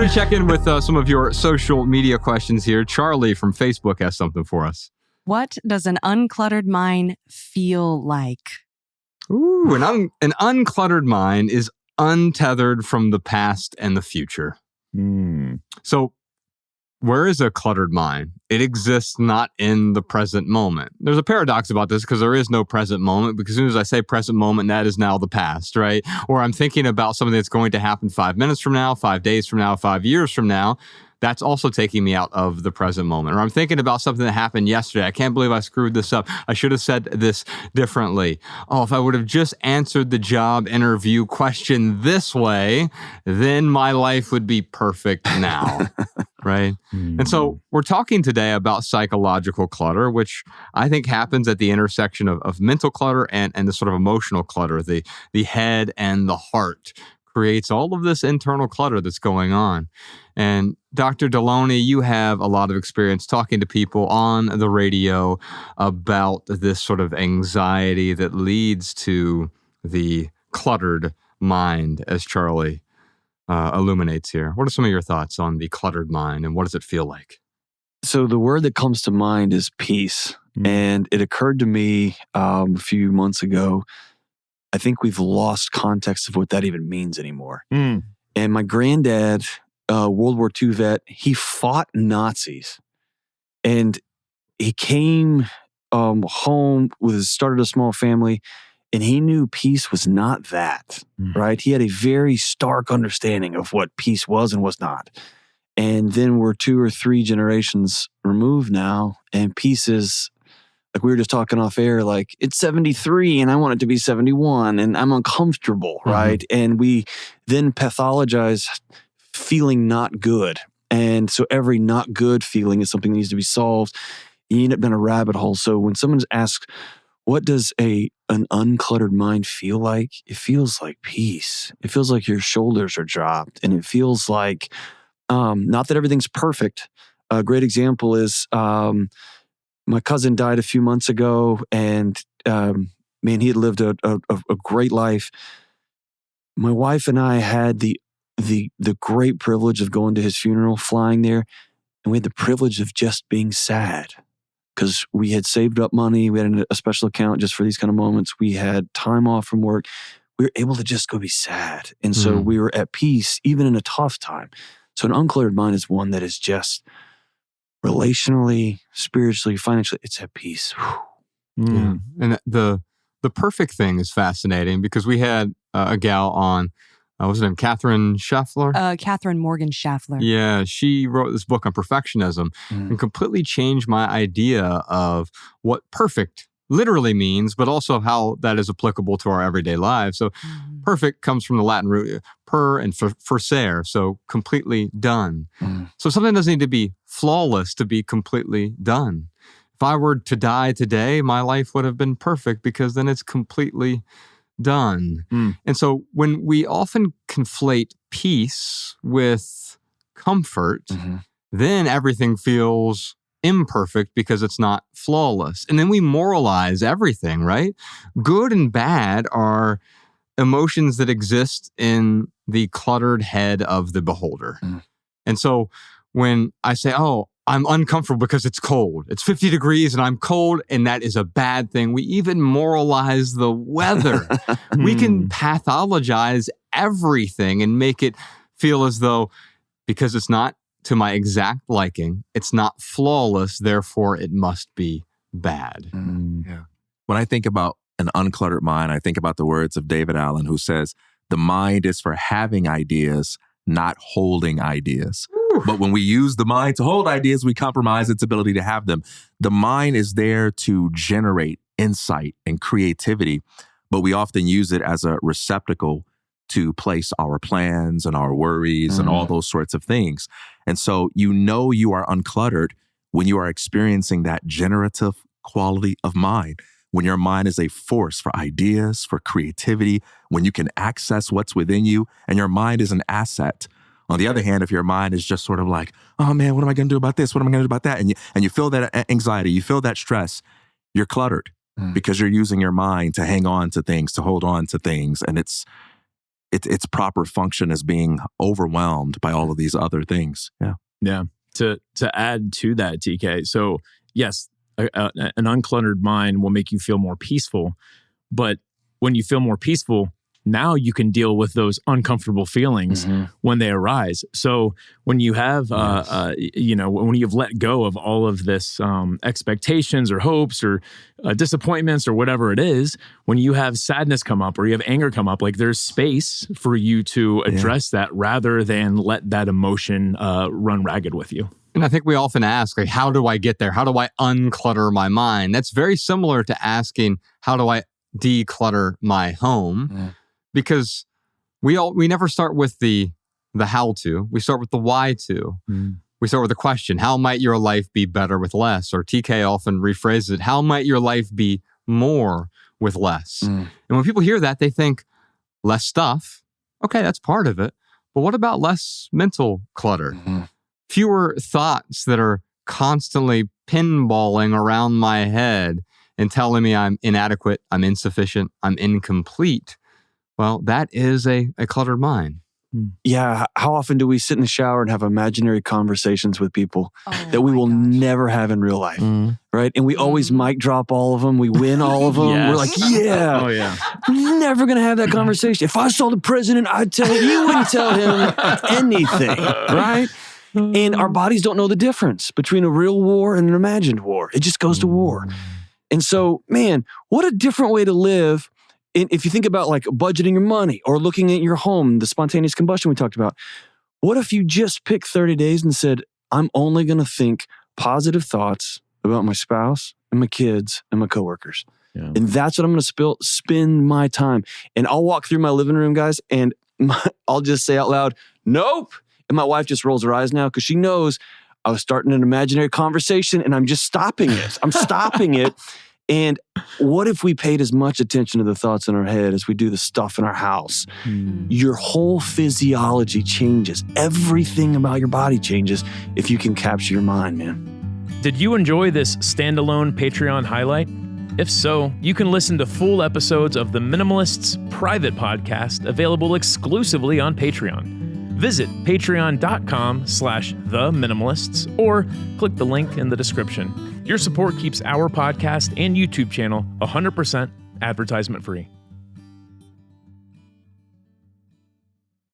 Here to check in with some of your social media questions here. Charlie from Facebook has something for us. What does an uncluttered mind feel like? Ooh, an uncluttered mind is untethered from the past and the future. So where is a cluttered mind? It exists not in the present moment. There's a paradox about this because there is no present moment, because as soon as I say present moment, that is now the past, right? Or I'm thinking about something that's going to happen 5 minutes from now, 5 days from now, 5 years from now. That's also taking me out of the present moment. Or I'm thinking about something that happened yesterday. I can't believe I screwed this up. I should have said this differently. Oh, if I would have just answered the job interview question this way, then my life would be perfect now. Right? And so we're talking today about psychological clutter, which I think happens at the intersection of mental clutter and the sort of emotional clutter. The head and the heart creates all of this internal clutter that's going on. And Dr. Deloney, you have a lot of experience talking to people on the radio about this sort of anxiety that leads to the cluttered mind, as Charlie illuminates here. What are some of your thoughts on the cluttered mind and what does it feel like? So the word that comes to mind is peace. And it occurred to me a few months ago, I think we've lost context of what that even means anymore. And my granddad, World War II vet, he fought Nazis. And he came home started a small family, and he knew peace was not that, right? He had a very stark understanding of what peace was and was not. And then we're 2 or 3 generations removed now, and peace is, like we were just talking off air, like it's 73 and I want it to be 71 and I'm uncomfortable, right? And we then pathologize feeling not good. And so every not good feeling is something that needs to be solved. You end up in a rabbit hole. So when someone's asked, what does an uncluttered mind feel like? It feels like peace. It feels like your shoulders are dropped. And it feels like, not that everything's perfect. A great example is my cousin died a few months ago, and man, he had lived a great life. My wife and I had the great privilege of going to his funeral, flying there, and we had the privilege of just being sad because we had saved up money. We had a special account just for these kind of moments. We had time off from work. We were able to just go be sad. And so we were at peace, even in a tough time. So an uncluttered mind is one that is just relationally, spiritually, financially, it's at peace. Yeah. And the perfect thing is fascinating because we had a gal on, what's her name? Catherine Schaffler? Catherine Morgan Schaffler. Yeah, she wrote this book on perfectionism and completely changed my idea of what perfect literally means, but also how that is applicable to our everyday lives. So perfect comes from the Latin root per and facere, so completely done. So something doesn't need to be flawless to be completely done. If I were to die today, my life would have been perfect because then it's completely done. And so when we often conflate peace with comfort, then everything feels imperfect because it's not flawless. And then we moralize everything, right? Good and bad are emotions that exist in the cluttered head of the beholder. And so when I say, oh, I'm uncomfortable because it's cold. It's 50 degrees and I'm cold, and that is a bad thing. We even moralize the weather. We can pathologize everything and make it feel as though because it's not to my exact liking, it's not flawless, therefore it must be bad. Yeah. When I think about an uncluttered mind, I think about the words of David Allen, who says, the mind is for having ideas, not holding ideas. But when we use the mind to hold ideas, we compromise its ability to have them. The mind is there to generate insight and creativity, but we often use it as a receptacle to place our plans and our worries and all those sorts of things. And so you know you are uncluttered when you are experiencing that generative quality of mind, when your mind is a force for ideas, for creativity, when you can access what's within you and your mind is an asset. On the other hand, if your mind is just sort of like, oh man, what am I going to do about this? What am I going to do about that? And you feel that anxiety, you feel that stress, you're cluttered because you're using your mind to hang on to things, to hold on to things. And it's its proper function is being overwhelmed by all of these other things. Yeah. Yeah. To add to that, TK. So yes, an uncluttered mind will make you feel more peaceful. But when you feel more peaceful, now you can deal with those uncomfortable feelings when they arise. So when you have, when you've let go of all of this expectations or hopes or disappointments or whatever it is, when you have sadness come up or you have anger come up, like there's space for you to address that rather than let that emotion run ragged with you. And I think we often ask, like, how do I get there? How do I unclutter my mind? That's very similar to asking, how do I declutter my home? Yeah. Because we never start with the how to. We start with the why to. We start with the question, how might your life be better with less? Or TK often rephrases it, how might your life be more with less? And when people hear that, they think less stuff. Okay, that's part of it. But what about less mental clutter? Fewer thoughts that are constantly pinballing around my head and telling me I'm inadequate, I'm insufficient, I'm incomplete. Well, that is a cluttered mind. Yeah. How often do we sit in the shower and have imaginary conversations with people that we will never have in real life? Right. And we always mic drop all of them. We win all of them. Yes. We're like, yeah. Oh, yeah. We're never going to have that conversation. If I saw the president, I'd tell him. You wouldn't tell him anything. Right. And our bodies don't know the difference between a real war and an imagined war. It just goes to war. And so, man, what a different way to live. And if you think about like budgeting your money or looking at your home, the spontaneous combustion we talked about, what if you just picked 30 days and said, I'm only going to think positive thoughts about my spouse and my kids and my coworkers. Yeah. And that's what I'm going to spend my time. And I'll walk through my living room, guys, and I'll just say out loud, nope. And my wife just rolls her eyes now because she knows I was starting an imaginary conversation and I'm just stopping it. I'm stopping it. And what if we paid as much attention to the thoughts in our head as we do the stuff in our house? Your whole physiology changes. Everything about your body changes if you can capture your mind, man. Did you enjoy this standalone Patreon highlight? If so, you can listen to full episodes of the Minimalists private podcast available exclusively on Patreon. Visit patreon.com/theminimalists or click the link in the description. Your support keeps our podcast and YouTube channel 100% advertisement free.